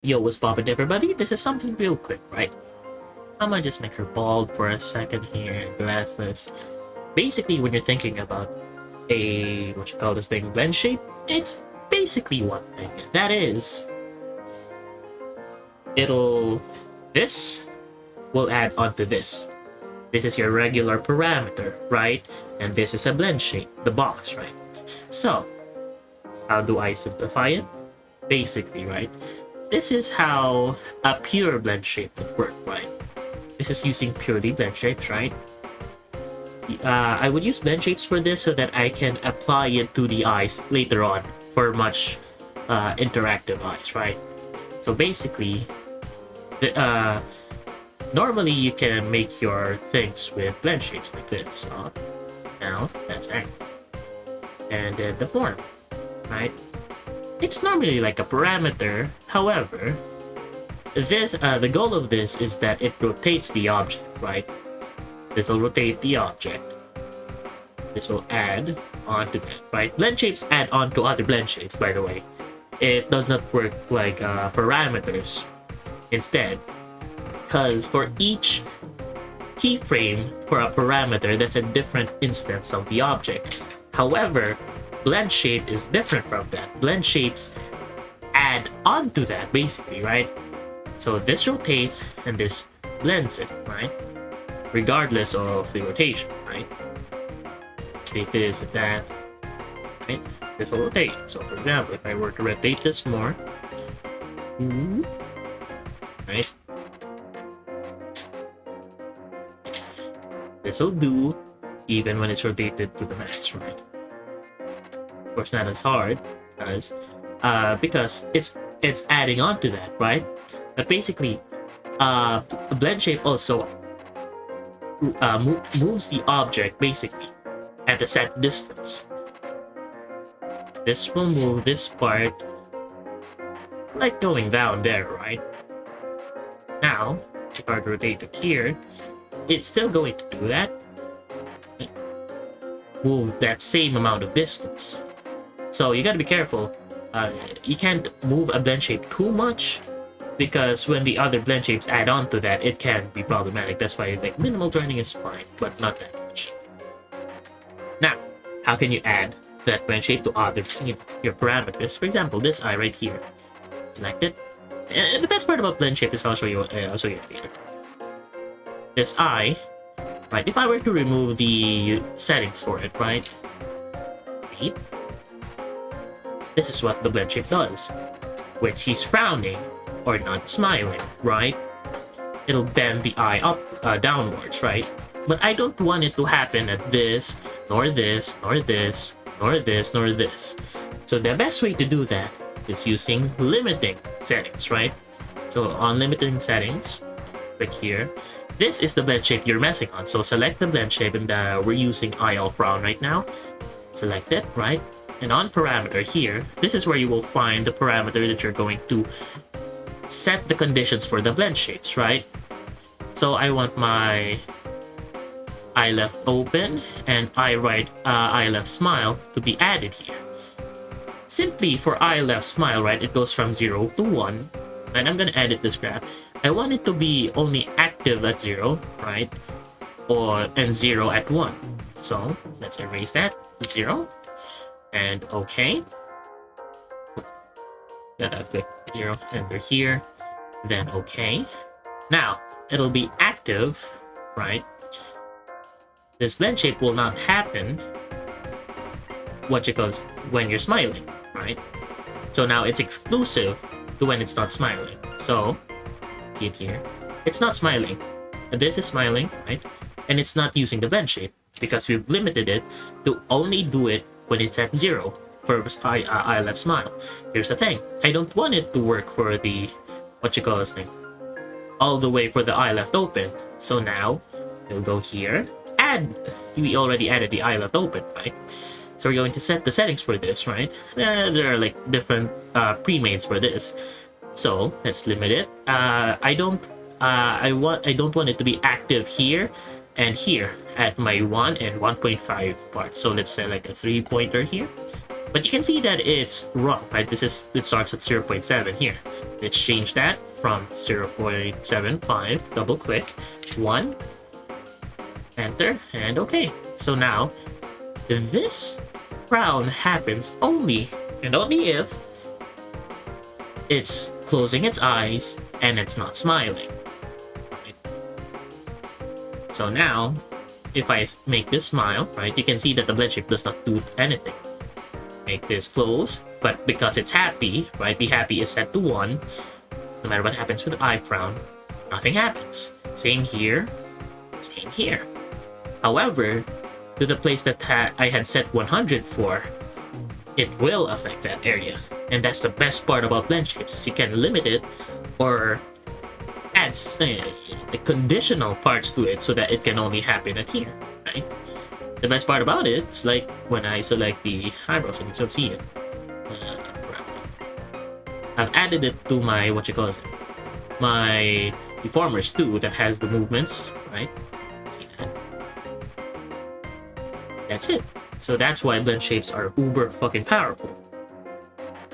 Yo, what's poppin' everybody? This is something real quick, right? I'm gonna just make her bald for a second here, glassless. Basically, when you're thinking about a, what you call this thing, blend shape, it's basically one thing. That is, it'll, this will add onto this. This is your regular parameter, right? And this is a blend shape, the box, right? So, how do I simplify it? Basically, right? This is how a pure blend shape would work, right? This is using purely blend shapes, right? I would use blend shapes for this so that I can apply it to the eyes later on for much interactive eyes, right? So basically, normally you can make your things with blend shapes like this. So now that's angle. And then the form, right? It's normally like a parameter. However, the goal of this is that it rotates the object, right? This will rotate the object. This will add onto that, right? Blend shapes add onto other blend shapes, by the way. It does not work like parameters instead, because for each keyframe for a parameter, that's a different instance of the object. However, blend shape is different from that. Blend shapes add onto that, basically, right? So this rotates and this blends it, right? Regardless of the rotation, right? Take this and that, right? This will rotate. So for example, if I were to rotate this more, right? This will do even when it's rotated to the max, right? Of course, not as hard as because it's adding on to that, right? But basically, a blend shape also moves the object basically at a set distance. This will move this part like going down there, right? Now, if I rotate it here, it's still going to do that. Move that same amount of distance. So you gotta be careful. You can't move a blend shape too much, because when the other blend shapes add on to that, it can be problematic. That's why like minimal turning is fine, but not that much. Now, how can you add that blend shape to other your parameters? For example, this eye right here. Select it. And the best part about blend shape is I'll show you later. This eye, right? If I were to remove the settings for it, right? This is what the blend shape does. When she's frowning or not smiling, right? It'll bend the eye up, downwards, right? But I don't want it to happen at this, nor this, nor this, nor this, nor this. So the best way to do that is using limiting settings, right? So on limiting settings, click here. This is the blend shape you're messing on. So select the blend shape, and we're using IL frown right now. Select it, right? And on parameter here, this is where you will find the parameter that you're going to set the conditions for the blend shapes, right? So I want my eye left open and eye left smile to be added here. Simply for eye left smile, right, it goes from 0 to 1. And I'm gonna edit this graph. I want it to be only active at 0, right? And 0 at 1. So let's erase that. 0. And okay. Gotta click 0, enter here. Then okay. Now, it'll be active, right? This blend shape will not happen when you're smiling, right? So now it's exclusive to when it's not smiling. So, see it here. It's not smiling. And this is smiling, right? And it's not using the blend shape because we've limited it to only do it when it's at 0 for eye left smile. Here's the thing. I don't want it to work for the, all the way for the eye left open. So now, we'll go here. We already added the eye left open, right? So we're going to set the settings for this, right? There are like different pre-mates for this. So let's limit it. I don't want it to be active here and here at my 1 and 1.5 parts. So let's say like a 3-pointer here. But you can see that it's wrong, right? It starts at 0.7 here. Let's change that from 0.75, double click, 1, enter, and okay. So now, this frown happens only and only if it's closing its eyes and it's not smiling. Right? So now, if I make this smile, right, you can see that the blend shape does not do anything. Make this close, but because it's happy, right, the happy is set to 1, no matter what happens with the eye frown, nothing happens. Same here, same here. However, to the place that I had set 100 for, it will affect that area. And that's the best part about blend shapes, is you can limit it or add the conditional parts to it so that it can only happen at here, right? The best part about it is like when I select the eyebrows and you can see it. I've added it to my, my deformers too, that has the movements, right? See that? That's it. So that's why blend shapes are uber fucking powerful.